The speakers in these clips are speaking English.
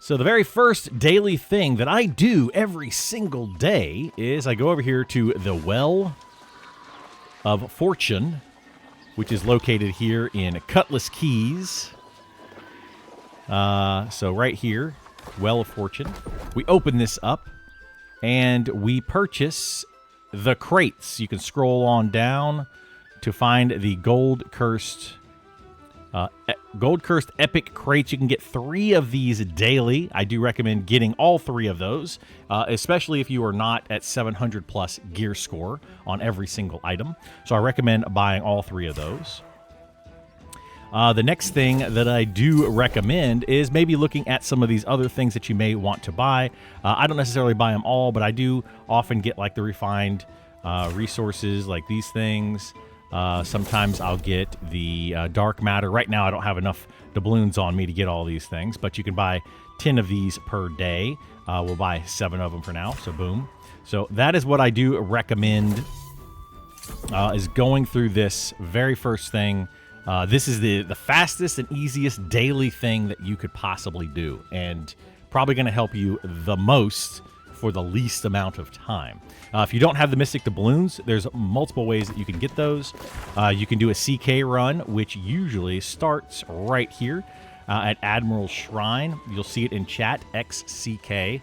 So the very first daily thing that I do every single day is I go over here to the Well of Fortune, which is located here in Cutlass Keys. So right here, Well of Fortune. We open this up, and we purchase the crates. You can scroll on down to find the Gold-Cursed Epic Crates. You can get 3 of these daily. I do recommend getting all 3 of those, especially if you are not at 700 plus gear score on every single item. So I recommend buying all 3 of those. The next thing that I do recommend is maybe looking at some of these other things that you may want to buy. I don't necessarily buy them all, but I do often get like the refined resources like these things. Sometimes I'll get the dark matter. Right now I don't have enough doubloons on me to get all these things, but you can buy 10 of these per day. We'll buy 7 of them for now, so boom. So that is what I do recommend, is going through this very first thing. This is the fastest and easiest daily thing that you could possibly do, and probably going to help you the most for the least amount of time. If you don't have the Mystic Doubloons, there's multiple ways that you can get those. You can do a CK run, which usually starts right here at Admiral's Shrine. You'll see it in chat, XCK.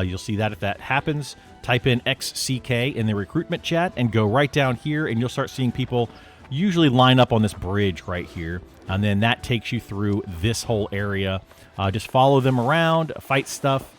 You'll see that if that happens. Type in XCK in the recruitment chat and go right down here, and you'll start seeing people usually line up on this bridge right here. And then that takes you through this whole area. Just follow them around, fight stuff,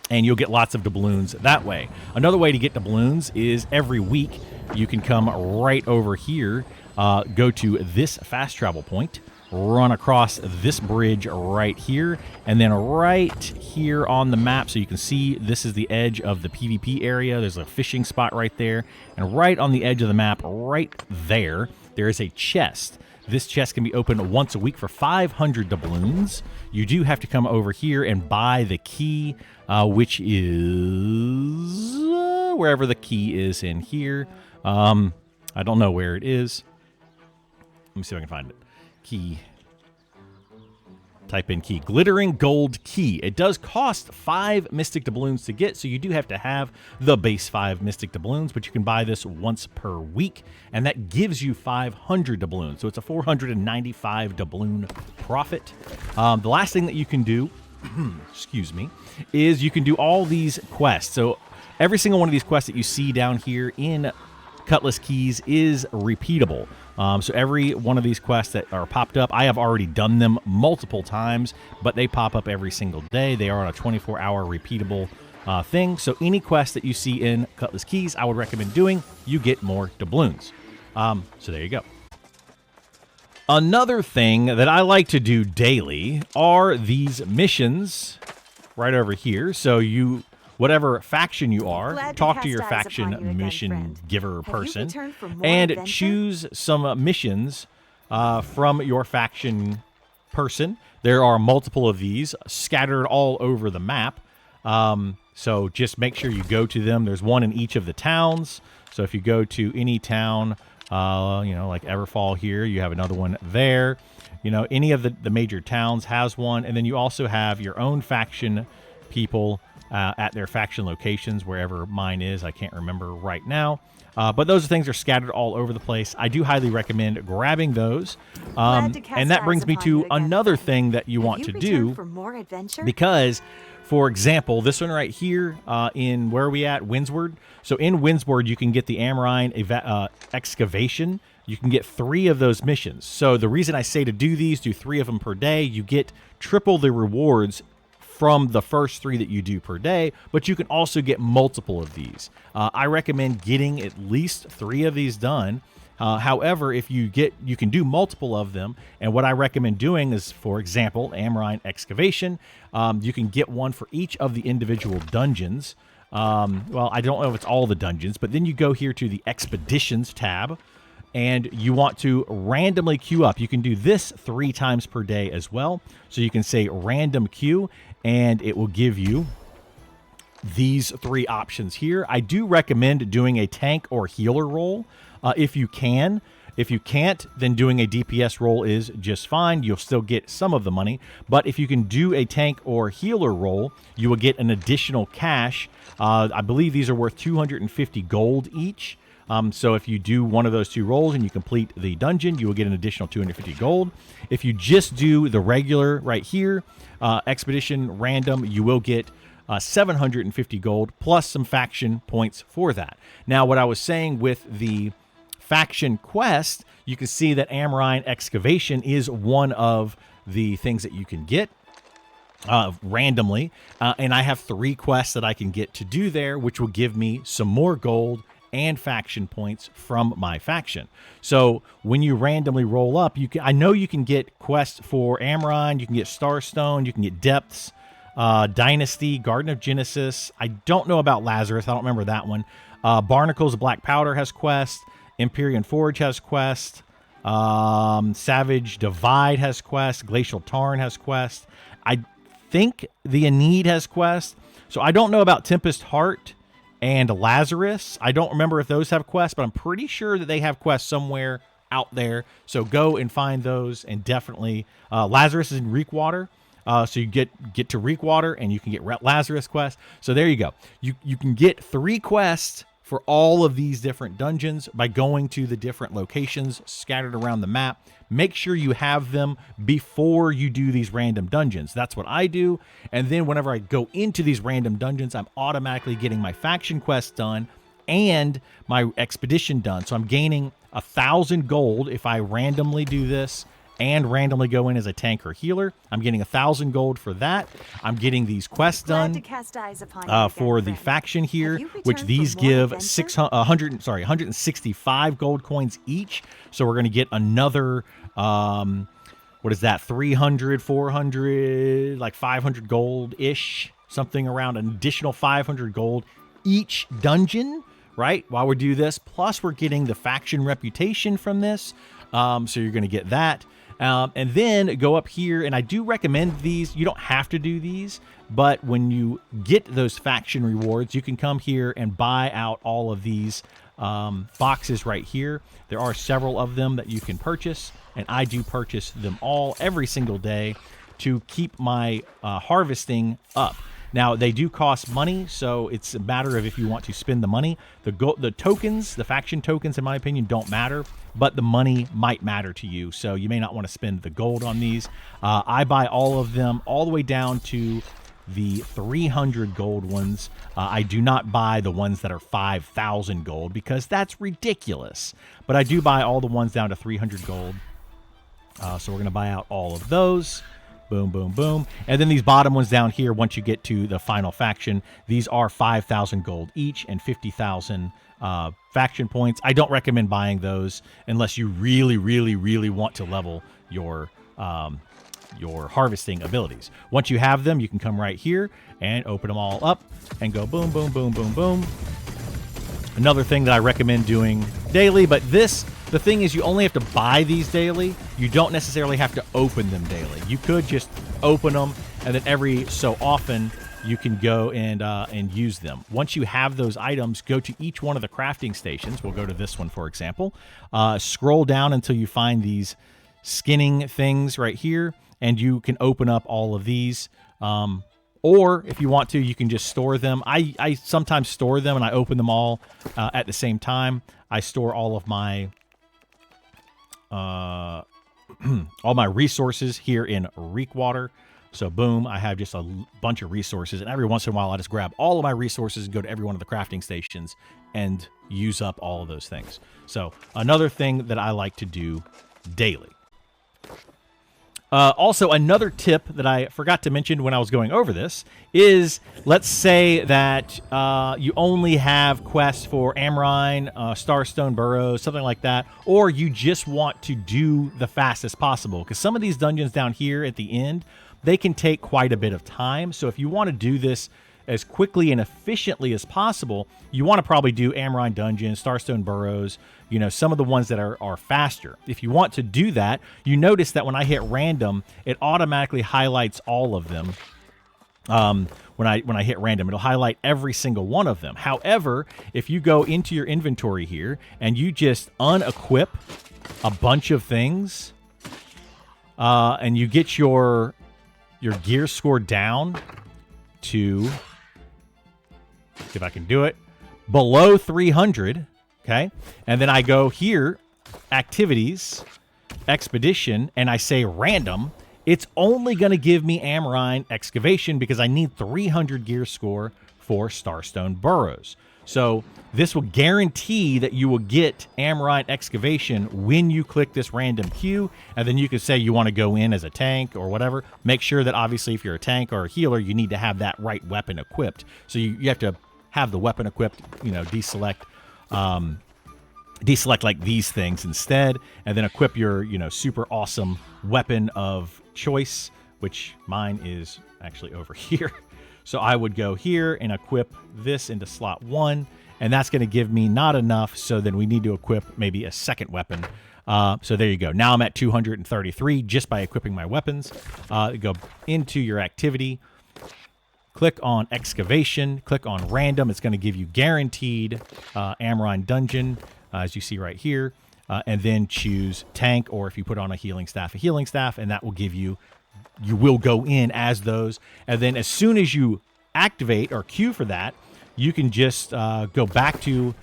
and you'll get lots of doubloons that way. Another way to get doubloons is every week you can come right over here, go to this fast travel point, run across this bridge right here, and then right here on the map, so you can see this is the edge of the PvP area. There's a fishing spot right there, and right on the edge of the map right there, there is a chest. This chest can be opened once a week for 500 doubloons. You do have to come over here and buy the key, which is wherever the key is in here. I don't know where it is. Let me see if I can find it. Key. Type in key. Glittering gold key. It does cost 5 mystic doubloons to get, so you do have to have the base 5 mystic doubloons, but you can buy this once per week, and that gives you 500 doubloons. So it's a 495 doubloon profit. The last thing that you can do, excuse me, is you can do all these quests. So every single one of these quests that you see down here in Cutlass Keys is repeatable. So every one of these quests that are popped up, I have already done them multiple times, but they pop up every single day. They are on a 24-hour repeatable thing. So any quest that you see in Cutlass Keys, I would recommend doing. You get more doubloons. So there you go. Another thing that I like to do daily are these missions right over here. So you, whatever faction you are, talk to your faction mission giver person and choose some missions from your faction person. There are multiple of these scattered all over the map. So just make sure you go to them. There's one in each of the towns. So if you go to any town, you know, like Everfall here, you have another one there. You know, any of the major towns has one. And then you also have your own faction people at their faction locations, wherever mine is. I can't remember right now. But those things are scattered all over the place. I do highly recommend grabbing those. And that brings me to another thing that you want to do. Because, for example, this one right here in, where are we at? Windsward. So in Windsward, you can get the Amarine excavation. You can get 3 of those missions. So the reason I say to do these, do 3 of them per day, you get triple the rewards from the first 3 that you do per day, but you can also get multiple of these. I recommend getting at least 3 of these done. However, if you can do multiple of them, and what I recommend doing is, for example, Amarine excavation. You can get one for each of the individual dungeons. Well, I don't know if it's all the dungeons, but then you go here to the expeditions tab, and you want to randomly queue up. You can do this 3 times per day as well. So you can say random queue, and it will give you these 3 options here. I do recommend doing a tank or healer role if you can. If you can't, then doing a DPS roll is just fine. You'll still get some of the money. But if you can do a tank or healer roll, you will get an additional cash. I believe these are worth 250 gold each. So if you do one of those 2 rolls and you complete the dungeon, you will get an additional 250 gold. If you just do the regular right here, expedition random, you will get 750 gold plus some faction points for that. Now, what I was saying with the faction quest, you can see that Amarine excavation is one of the things that you can get randomly. And I have 3 quests that I can get to do there, which will give me some more gold and faction points from my faction. So when you randomly roll up, I know you can get quests for Amarine, you can get Starstone, you can get Depths, Dynasty, Garden of Genesis. I don't know about Lazarus. I don't remember that one. Barnacle's Black Powder has quest. Empyrean Forge has quest. Savage Divide has quest. Glacial Tarn has quest. I think the Aneed has quest. So I don't know about Tempest Heart and Lazarus. I don't remember if those have quests, but I'm pretty sure that they have quests somewhere out there. So go and find those, and definitely Lazarus is in Reekwater. So you get to Reekwater and you can get Lazarus quest. So there you go. You can get 3 quests for all of these different dungeons by going to the different locations scattered around the map. Make sure you have them before you do these random dungeons. That's what I do. And then whenever I go into these random dungeons, I'm automatically getting my faction quest done and my expedition done. So I'm gaining 1,000 gold if I randomly do this and randomly go in as a tank or healer. I'm getting 1,000 gold for that. I'm getting these quests done for the faction here, which these give 165 gold coins each. So we're going to get another, what is that, 300, 400, like 500 gold-ish, something around an additional 500 gold each dungeon, right, while we do this. Plus, we're getting the faction reputation from this, so you're going to get that. And then go up here, and I do recommend these. You don't have to do these, but when you get those faction rewards, you can come here and buy out all of these boxes right here. There are several of them that you can purchase, and I do purchase them all every single day to keep my harvesting up. Now, they do cost money, so it's a matter of if you want to spend the money. The tokens, the faction tokens, in my opinion, don't matter, but the money might matter to you, so you may not want to spend the gold on these. I buy all of them all the way down to the 300 gold ones. I do not buy the ones that are 5,000 gold because that's ridiculous, but I do buy all the ones down to 300 gold. So we're going to buy out all of those. Boom, boom, boom. And then these bottom ones down here, once you get to the final faction, these are 5,000 gold each and 50,000 faction points. I don't recommend buying those unless you really, really, really want to level your harvesting abilities. Once you have them, you can come right here and open them all up and go boom, boom, boom, boom, boom. Another thing that I recommend doing daily, but the thing is, you only have to buy these daily. You don't necessarily have to open them daily. You could just open them, and then every so often you can go and use them. Once you have those items, go to each one of the crafting stations. We'll go to this one, for example. Scroll down until you find these skinning things right here, and you can open up all of these. Or if you want to, you can just store them. I sometimes store them, and I open them all at the same time. I store all of my all my resources here in Reekwater. So boom, I have just a bunch of resources, and every once in a while I just grab all of my resources and go to every one of the crafting stations and use up all of those things. So another thing that I like to do daily. Also, another tip that I forgot to mention when I was going over this is, let's say that you only have quests for Amarine, Starstone Burrows, something like that, or you just want to do the fastest possible, because some of these dungeons down here at the end, they can take quite a bit of time. So if you want to do this as quickly and efficiently as possible, you want to probably do Amarine Dungeons, Starstone Burrows, you know, some of the ones that are faster. If you want to do that, you notice that when I hit random, it automatically highlights all of them. When I hit random, it'll highlight every single one of them. However, if you go into your inventory here and you just unequip a bunch of things, and you get your gear score down to, see if I can do it, below 300, okay? And then I go here, activities, expedition, and I say random. It's only going to give me Amarine excavation because I need 300 gear score for Starstone Burrows. So this will guarantee that you will get Amarine excavation when you click this random queue, and then you can say you want to go in as a tank or whatever. Make sure that obviously if you're a tank or a healer, you need to have that right weapon equipped. So you have to have the weapon equipped, you know, deselect like these things instead, and then equip your, you know, super awesome weapon of choice, which mine is actually over here. So I would go here and equip this into slot 1, and that's going to give me not enough, so then we need to equip maybe a second weapon. So there you go. Now I'm at 233 just by equipping my weapons. Go into your activity, click on excavation, click on random. It's going to give you guaranteed Amarine dungeon, as you see right here, and then choose tank, or if you put on a healing staff, and that will give you, you will go in as those. And then as soon as you activate or queue for that, you can just go back to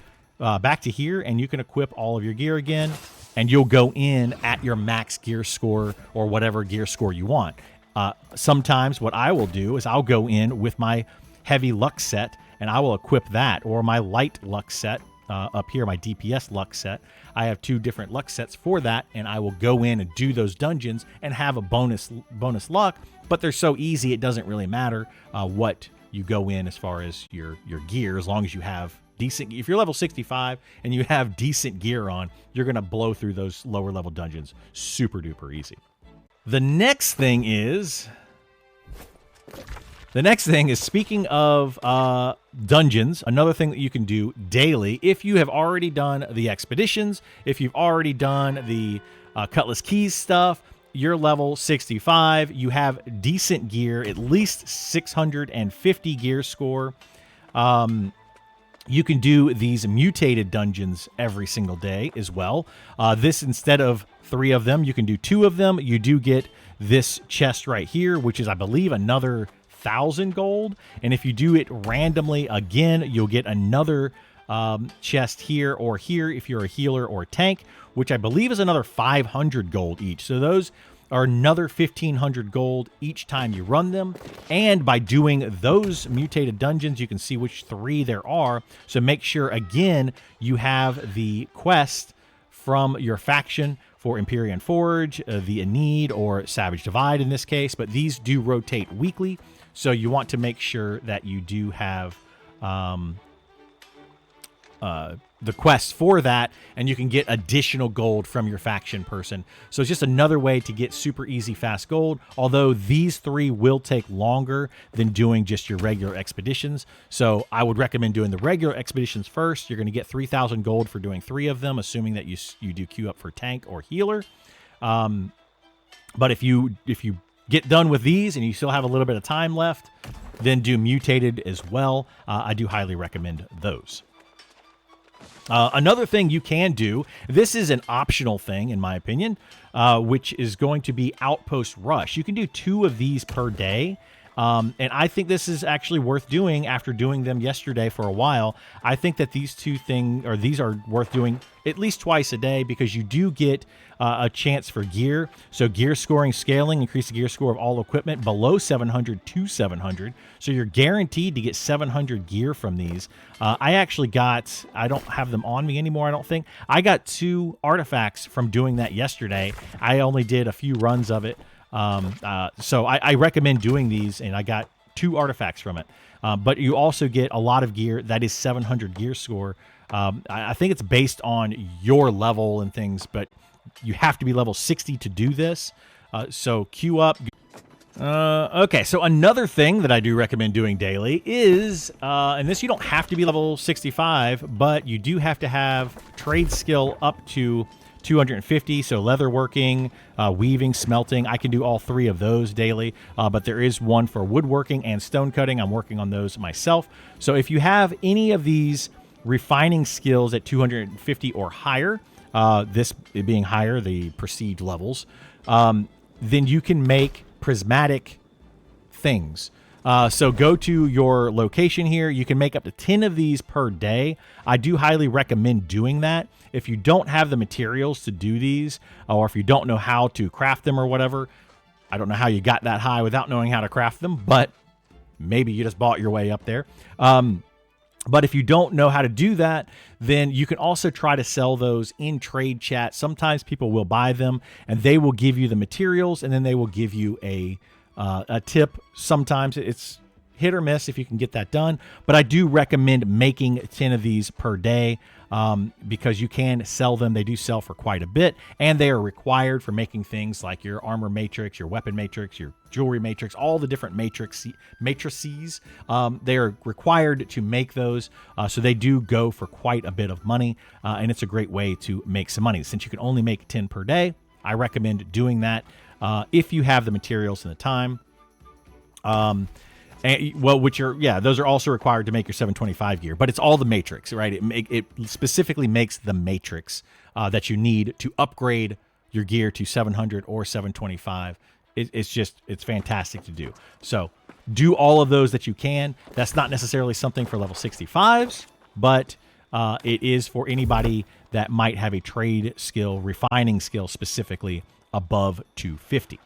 here, and you can equip all of your gear again, and you'll go in at your max gear score or whatever gear score you want. Sometimes what I will do is I'll go in with my heavy luck set, and I will equip that, or my light luck set up here, my DPS luck set. I have 2 different luck sets for that, and I will go in and do those dungeons and have a bonus luck, but they're so easy it doesn't really matter what you go in as far as your gear, as long as you have decent. If you're level 65 and you have decent gear on, you're going to blow through those lower level dungeons super duper easy. The next thing is, speaking of dungeons, another thing that you can do daily, if you have already done the expeditions, if you've already done the Cutlass Keys stuff, you're level 65, you have decent gear, at least 650 gear score. You can do these mutated dungeons every single day as well. This, instead of 3 of them, you can do 2 of them. You do get this chest right here, which is, I believe, another 1,000 gold. And if you do it randomly again, you'll get another chest here or here if you're a healer or a tank, which I believe is another 500 gold each. So those are another 1,500 gold each time you run them. And by doing those mutated dungeons, you can see which 3 there are. So make sure, again, you have the quest from your faction for Empyrean Forge, the Aeneid, or Savage Divide in this case. But these do rotate weekly, so you want to make sure that you do have the quest for that, and you can get additional gold from your faction person. So it's just another way to get super easy fast gold, although these 3 will take longer than doing just your regular expeditions. So I would recommend doing the regular expeditions first. You're going to get 3,000 gold for doing 3 of them, assuming that you do queue up for tank or healer. But if you get done with these and you still have a little bit of time left, then do mutated as well. I do highly recommend those. Another thing you can do, this is an optional thing in my opinion, which is going to be Outpost Rush. You can do 2 of these per day. And I think this is actually worth doing after doing them yesterday for a while. I think that these are worth doing at least twice a day, because you do get a chance for gear. So gear scoring scaling, increase the gear score of all equipment below 700 to 700. So you're guaranteed to get 700 gear from these. I don't have them on me anymore, I don't think. I got 2 artifacts from doing that yesterday. I only did a few runs of it. So I recommend doing these, and I got 2 artifacts from it. But you also get a lot of gear that is 700 gear score. I think it's based on your level and things, but you have to be level 60 to do this. So queue up. Okay, so another thing that I do recommend doing daily is, and this, you don't have to be level 65, but you do have to have trade skill up to 250, so leatherworking, weaving, smelting. I can do all 3 of those daily, but there is one for woodworking and stone cutting. I'm working on those myself. So if you have any of these refining skills at 250 or higher, this being higher, the prestige levels, then you can make prismatic things. So go to your location here. You can make up to 10 of these per day. I do highly recommend doing that. If you don't have the materials to do these, or if you don't know how to craft them or whatever, I don't know how you got that high without knowing how to craft them, but maybe you just bought your way up there. But if you don't know how to do that, then you can also try to sell those in trade chat. Sometimes people will buy them and they will give you the materials, and then they will give you a tip. Sometimes it's hit or miss if you can get that done. But I do recommend making 10 of these per day because you can sell them. They do sell for quite a bit, and they are required for making things like your armor matrix, your weapon matrix, your jewelry matrix, all the different matrices. They are required to make those, so they do go for quite a bit of money, and it's a great way to make some money. Since you can only make 10 per day, I recommend doing that if you have the materials and the time. Those are also required to make your 725 gear, but it's all the matrix, right? It specifically makes the matrix that you need to upgrade your gear to 700 or 725. It's fantastic to do. So do all of those that you can. That's not necessarily something for level 65s, but it is for anybody that might have a trade skill, refining skill specifically above 250.